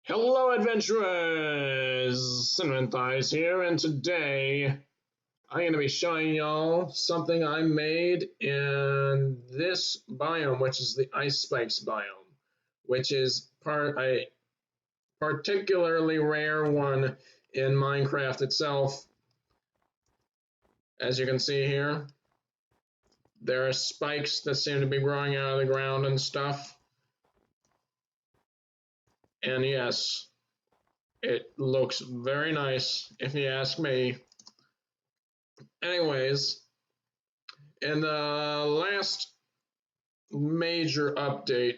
Hello, adventurers! Cinnamon Thighs here, and today I'm going to be showing y'all something I made in this biome, which is the Ice Spikes biome, which is a particularly rare one in Minecraft itself. As you can see here, there are spikes that seem to be growing out of the ground and stuff. And yes, it looks very nice, if you ask me. Anyways, in the last major update,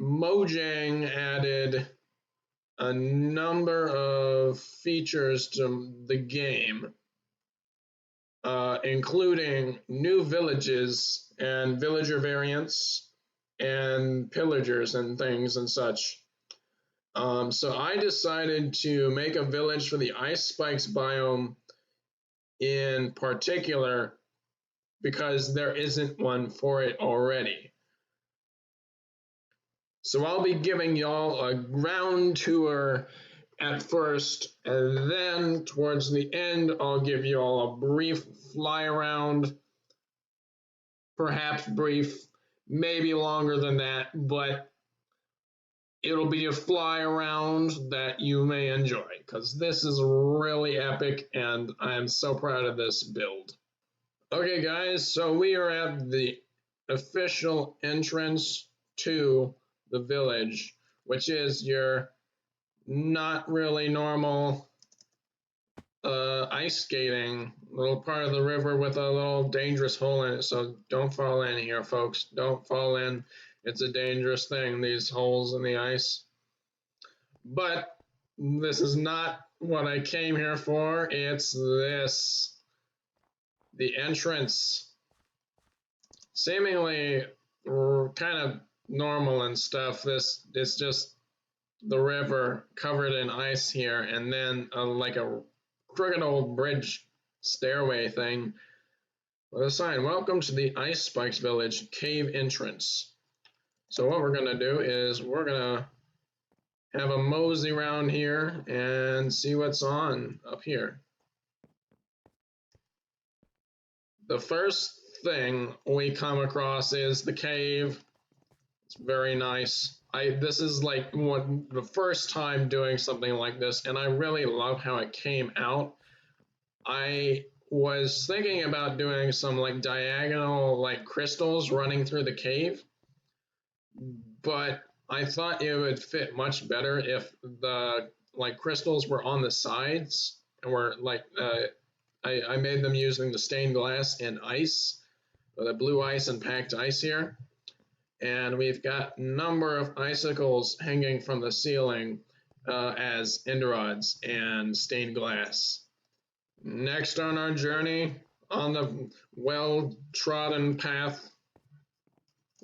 Mojang added a number of features to the game, including new villages and villager variants and pillagers and things and such. So I decided to make a village for the Ice Spikes biome in particular because there isn't one for it already. So I'll be giving y'all a ground tour at first, and then towards the end I'll give y'all a brief fly around, perhaps brief, maybe longer than that, but it'll be a fly around that you may enjoy, because this is really epic and I am so proud of this build. Okay guys, so we are at the official entrance to the village, which is your not really normal ice skating little part of the river with a little dangerous hole in it. So don't fall in here, folks. Don't fall in. It's a dangerous thing, these holes in the ice. But this is not what I came here for. It's this. The entrance. Seemingly kind of normal and stuff. This it's just the river covered in ice here, and then like a crooked old bridge stairway thing with a sign, "Welcome to the Ice Spikes Village Cave Entrance." So what we're gonna do is we're gonna have a mosey around here and see what's on up here. The first thing we come across is the cave. It's very nice. This is like the first time doing something like this, and I really love how it came out. I was thinking about doing some like diagonal like crystals running through the cave, but I thought it would fit much better if the like crystals were on the sides and were like I made them using the stained glass and ice, the blue ice and packed ice here. And we've got a number of icicles hanging from the ceiling as end rods and stained glass. Next on our journey, on the well-trodden path,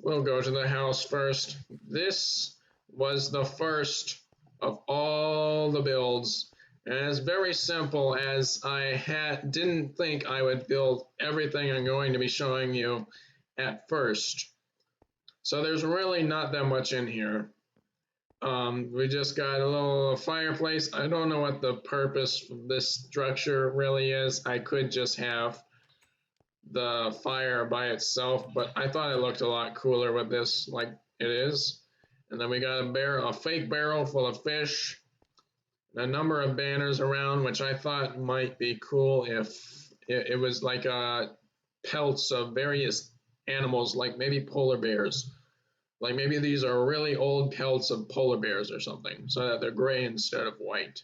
we'll go to the house first. This was the first of all the builds, and it's very simple, as I didn't think I would build everything I'm going to be showing you at first. So there's really not that much in here. We just got a little fireplace. I don't know what the purpose of this structure really is. I could just have the fire by itself, but I thought it looked a lot cooler with this like it is. And then we got a fake barrel full of fish, a number of banners around, which I thought might be cool if it was like pelts of various animals, like maybe polar bears. Like maybe these are really old pelts of polar bears or something, so that they're gray instead of white.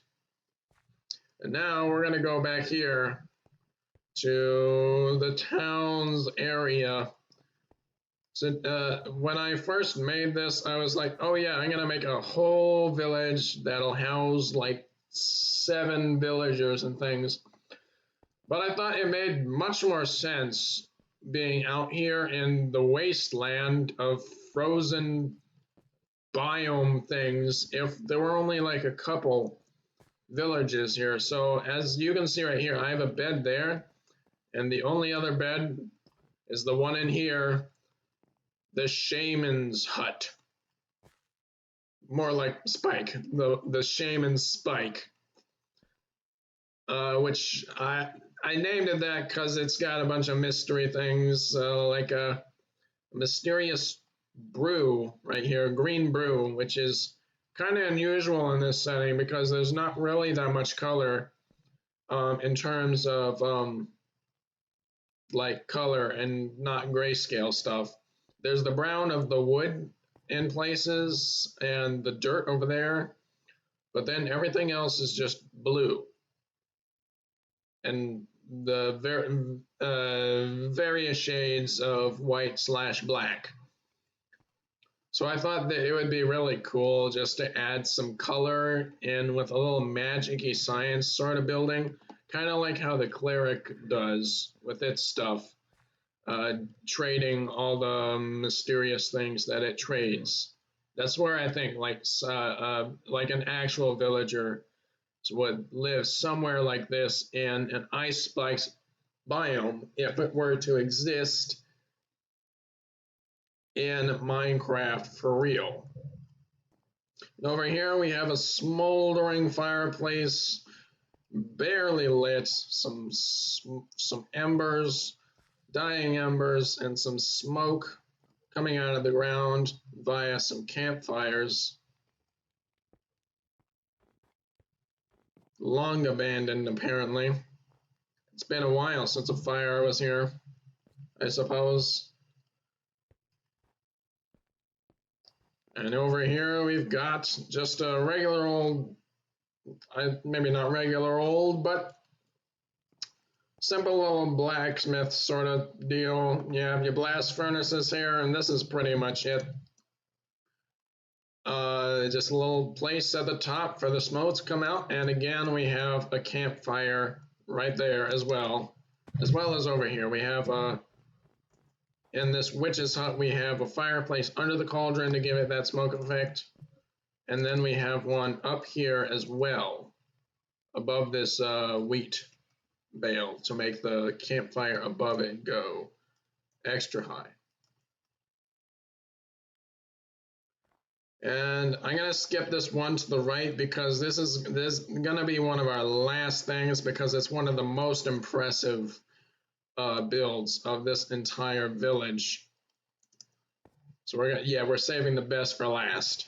And now we're going to go back here to the town's area. So when I first made this, I was like, oh yeah, I'm going to make a whole village that'll house like 7 villagers and things. But I thought it made much more sense being out here in the wasteland of frozen biome things if there were only like a couple villages here. So as you can see right here, I have a bed there, and the only other bed is the one in here, the shaman's hut, more like Spike, the shaman Spike, which I named it that because it's got a bunch of mystery things, like a mysterious brew right here, green brew, which is kind of unusual in this setting because there's not really that much color in terms of like color and not grayscale stuff. There's the brown of the wood in places and the dirt over there, but then everything else is just blue. And the various shades of white slash black. So I thought that it would be really cool just to add some color in with a little magic-y science sort of building, kind of like how the cleric does with its stuff, trading all the mysterious things that it trades. That's where I think like an actual villager would live somewhere like this in an ice spikes biome if it were to exist in Minecraft for real. And over here we have a smoldering fireplace, barely lit, some embers, dying embers, and some smoke coming out of the ground via some campfires. Long abandoned, apparently. It's been a while since a fire was here, I suppose. And over here we've got just a regular old, maybe not regular old, but simple little blacksmith sort of deal. You have your blast furnaces here, and this is pretty much it. Just a little place at the top for the smoke to come out, and again we have a campfire right there as well as over here. We have in this witch's hut we have a fireplace under the cauldron to give it that smoke effect, and then we have one up here as well above this wheat bale to make the campfire above it go extra high. And I'm going to skip this one to the right because this is going to be one of our last things because it's one of the most impressive builds of this entire village. So we're saving the best for last.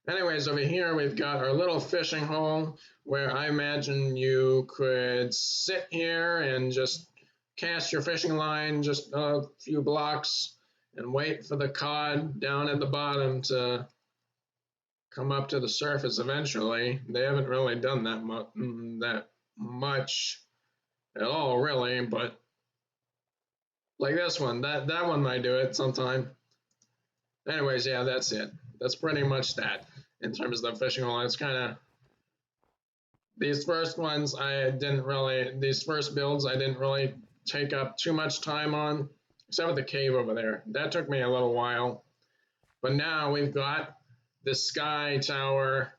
Anyways, over here we've got our little fishing hole where I imagine you could sit here and just cast your fishing line just a few blocks and wait for the cod down at the bottom to come up to the surface eventually. They haven't really done that much at all, really, but like this one, that one might do it sometime. Anyways, yeah, that's it. That's pretty much that in terms of the fishing hole. It's kind of these first builds I didn't really take up too much time on, except with the cave over there. That took me a little while, but now we've got the sky tower,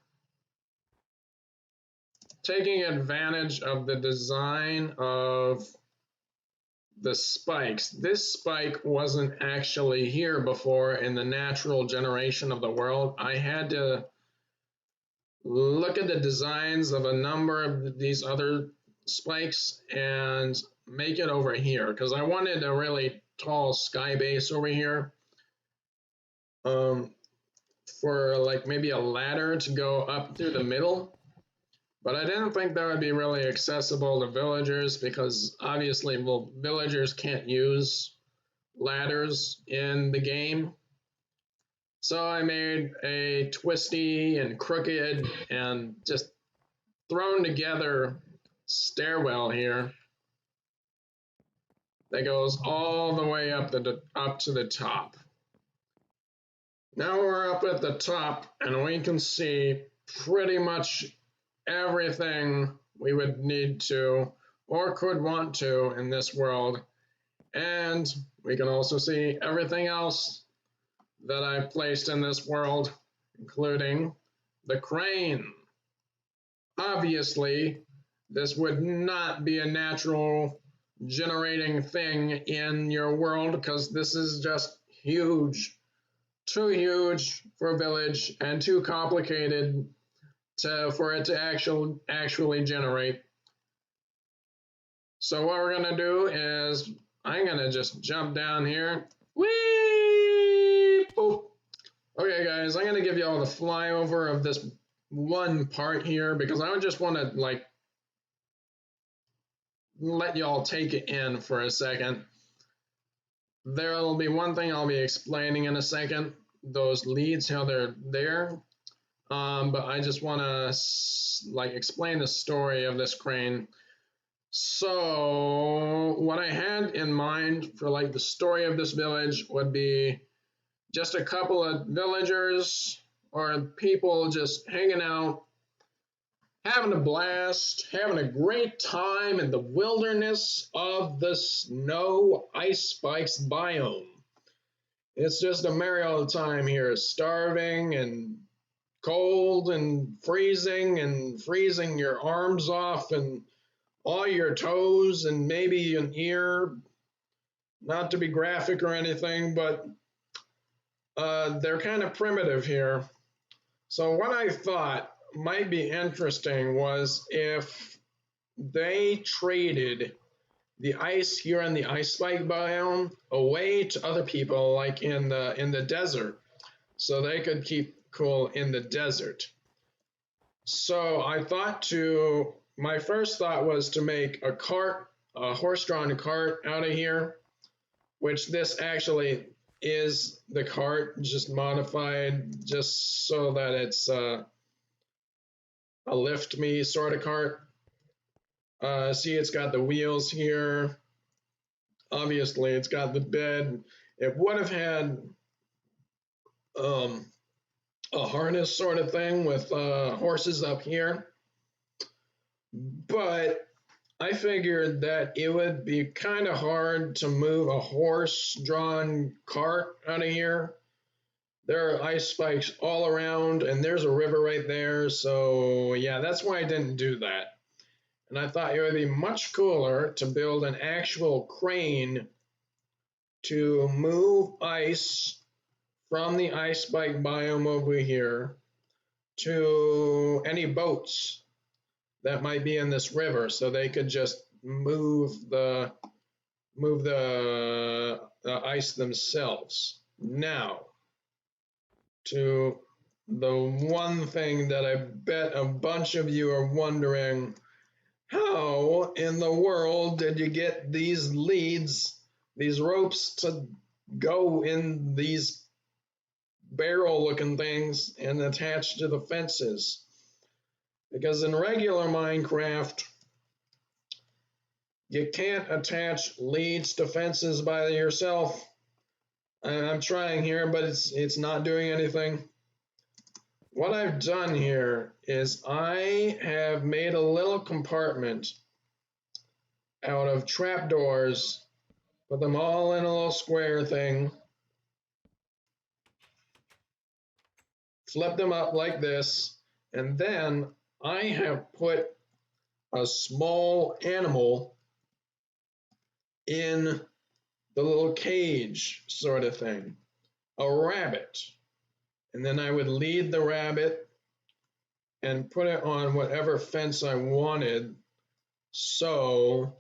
taking advantage of the design of the spikes. This spike wasn't actually here before in the natural generation of the world. I had to look at the designs of a number of these other spikes and make it over here because I wanted a really tall sky base over here. For like maybe a ladder to go up through the middle, but I didn't think that would be really accessible to villagers because obviously, well, villagers can't use ladders in the game. So I made a twisty and crooked and just thrown together stairwell here that goes all the way up to the top. Now we're up at the top and we can see pretty much everything we would need to or could want to in this world. And we can also see everything else that I placed in this world, including the crane. Obviously, this would not be a natural generating thing in your world because this is just huge. too huge for a village and too complicated for it to actually generate. So what we're gonna do is I'm gonna just jump down here. Whee! Boop. Okay, guys, I'm gonna give you all the flyover of this one part here because I just want to like let y'all take it in for a second. There'll be one thing I'll be explaining in a second, those leads, how they're there. But I just want to like explain the story of this crane. So what I had in mind for like the story of this village would be just a couple of villagers or people just hanging out, having a blast, having a great time in the wilderness of the snow ice spikes biome. It's just a merry old time here, starving and cold and freezing your arms off and all your toes and maybe an ear. Not to be graphic or anything, but they're kind of primitive here. So what I thought might be interesting was if they traded the ice here in the ice spike biome away to other people, like in the desert, so they could keep cool in the desert. So my first thought was to make a cart, a horse-drawn cart out of here, which this actually is the cart, just modified just so that it's a lift me sort of cart. See, it's got the wheels here. Obviously, it's got the bed. It would have had a harness sort of thing with horses up here, but I figured that it would be kind of hard to move a horse-drawn cart out of here. There are ice spikes all around, and there's a river right there, so yeah, that's why I didn't do that. And I thought it would be much cooler to build an actual crane to move ice from the ice spike biome over here to any boats that might be in this river, so they could just move the ice themselves. Now, to the one thing that I bet a bunch of you are wondering, how in the world did you get these leads, these ropes to go in these barrel looking things and attach to the fences? Because in regular Minecraft, you can't attach leads to fences by yourself. I'm trying here, but it's not doing anything. What I've done here is I have made a little compartment out of trapdoors, put them all in a little square thing, flip them up like this, and then I have put a small animal in the little cage sort of thing, a rabbit. And then I would lead the rabbit and put it on whatever fence I wanted so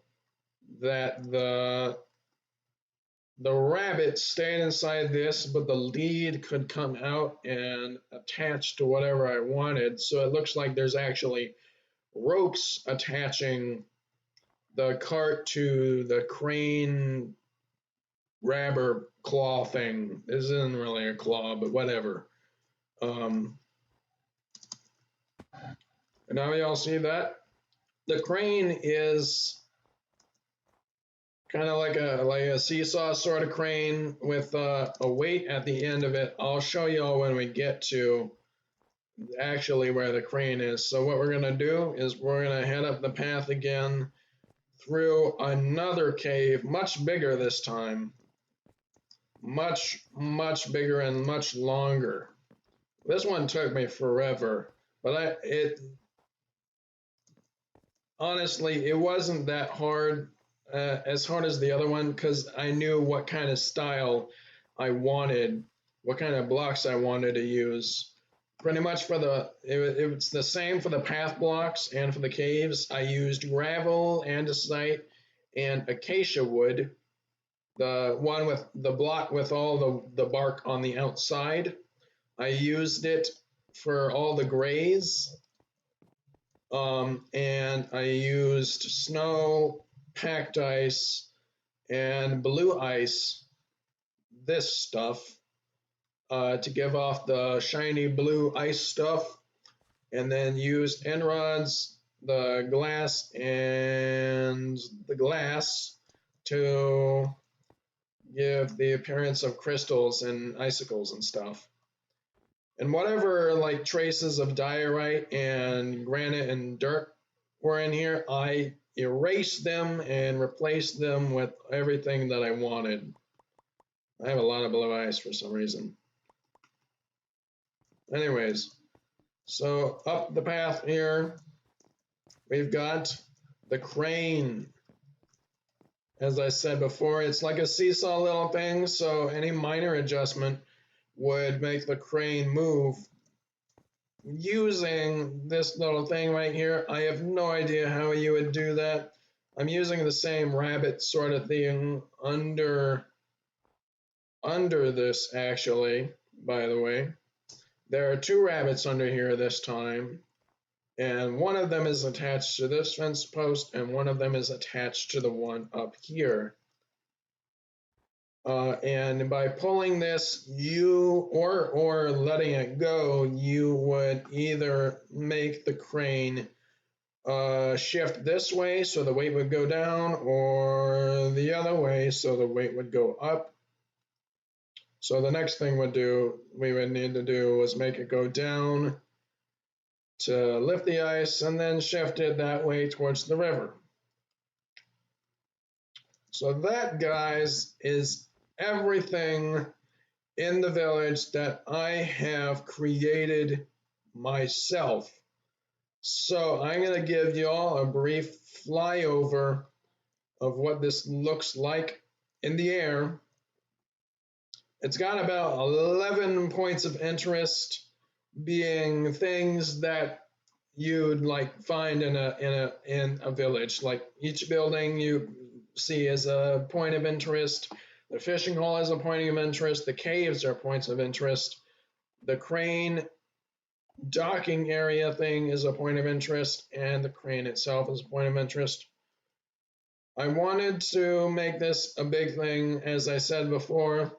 that the rabbit stayed inside this, but the lead could come out and attach to whatever I wanted. So it looks like there's actually ropes attaching the cart to the crane grabber claw thing. This isn't really a claw, but whatever. And now y'all see that? The crane is kind of like a seesaw sort of crane with a weight at the end of it. I'll show y'all when we get to actually where the crane is. So what we're gonna do is we're gonna head up the path again through another cave, much bigger this time. Much bigger and much longer. This one took me forever, but honestly, it wasn't that hard, as hard as the other one, because I knew what kind of style I wanted what kind of blocks I wanted to use. Pretty much for it's the same for the path blocks and for the caves. I used gravel, andesite, and acacia wood. The one with the block with all the bark on the outside. I used it for all the grays. And I used snow, packed ice, and blue ice, this stuff, to give off the shiny blue ice stuff, and then used end rods, the glass, and the glass to give the appearance of crystals and icicles and stuff. And whatever like traces of diorite and granite and dirt were in here, I erased them and replaced them with everything that I wanted. I have a lot of blue ice for some reason. Anyways, so up the path here, we've got the crane. As I said before, it's like a seesaw little thing, so any minor adjustment would make the crane move. Using this little thing right here, I have no idea how you would do that. I'm using the same rabbit sort of thing under this, actually, by the way. There are two rabbits under here this time, and one of them is attached to this fence post, and one of them is attached to the one up here. And by pulling this, or letting it go, you would either make the crane shift this way so the weight would go down, or the other way so the weight would go up. So the next thing we would need to do was make it go down to lift the ice and then shift it that way towards the river. So that, guys, is everything in the village that I have created myself. So I'm going to give you all a brief flyover of what this looks like in the air. It's got about 11 points of interest, being things that you'd like find in a village. Like each building you see is a point of interest. The fishing hole is a point of interest. The caves are points of interest. The crane docking area thing is a point of interest, and the crane itself is a point of interest. I wanted to make this a big thing, as I said before,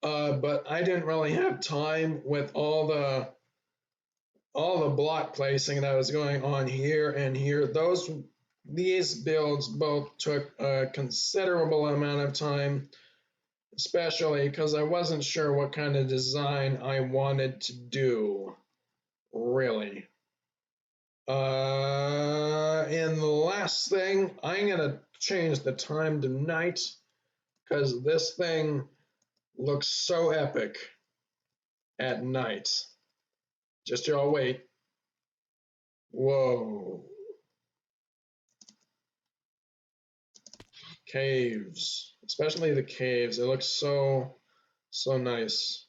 but I didn't really have time with all the block placing that was going on here and here. These builds both took a considerable amount of time, especially because I wasn't sure what kind of design I wanted to do, really. And the last thing, I'm gonna change the time to night because this thing looks so epic at night. Just y'all wait. Whoa. Caves, especially the caves. It looks so nice.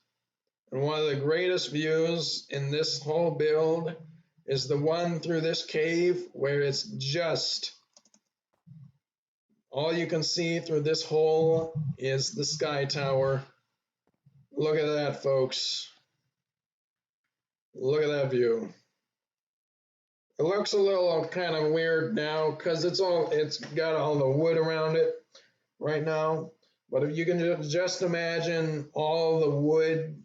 And one of the greatest views in this whole build is the one through this cave where it's just all you can see through this hole is the sky tower. Look at that, folks. Look at that view. It looks a little kind of weird now because it's got all the wood around it right now. But if you can just imagine all the wood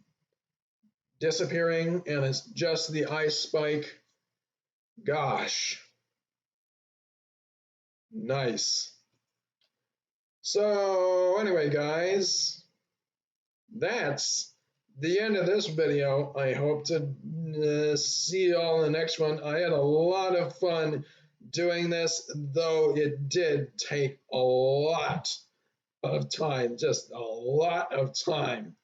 disappearing and it's just the ice spike, gosh, nice. So anyway, guys, that's the end of this video. I hope to see you all in the next one. I had a lot of fun doing this, though it did take a lot of time, just a lot of time.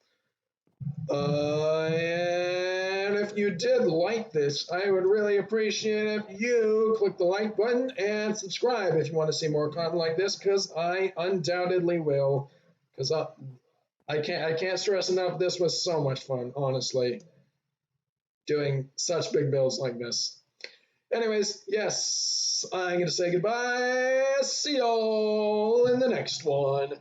And if you did like this, I would really appreciate it if you click the like button and subscribe if you want to see more content like this, because I undoubtedly will, because I can't stress enough. This was so much fun, honestly, doing such big builds like this. Anyways, yes, I'm gonna say goodbye. See y'all in the next one.